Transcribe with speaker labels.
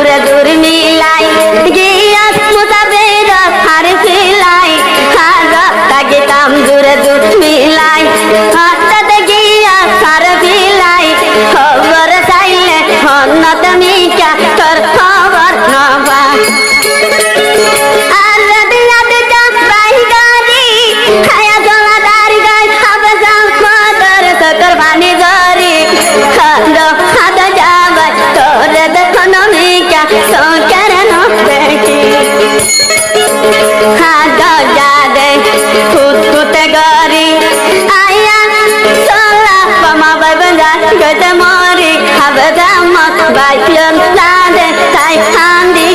Speaker 1: দূরে দূর মিলাই গিয়াস মুসাফির আর ফিলাই তাগিতাম দূরে দূর মিলাই হঠাৎ গিয়াস আর ফিলাই খবর চাইলে হন্নত মিকা তোর খবর নবা আর দিয়াদ যাই গাড়ি খায়া জলা দাড়ি গাই খাবে যাও খদর সকর বানি গরি খাদ খাদ যাবে তোরে দেখো নমিকা সকের ন দেখি খাদ যাদে ফুটফুটে গরি আয়া চলা পামা বাবন্দা গতে মরি খাবে দাম বাইজন সাদে তাই খান্দি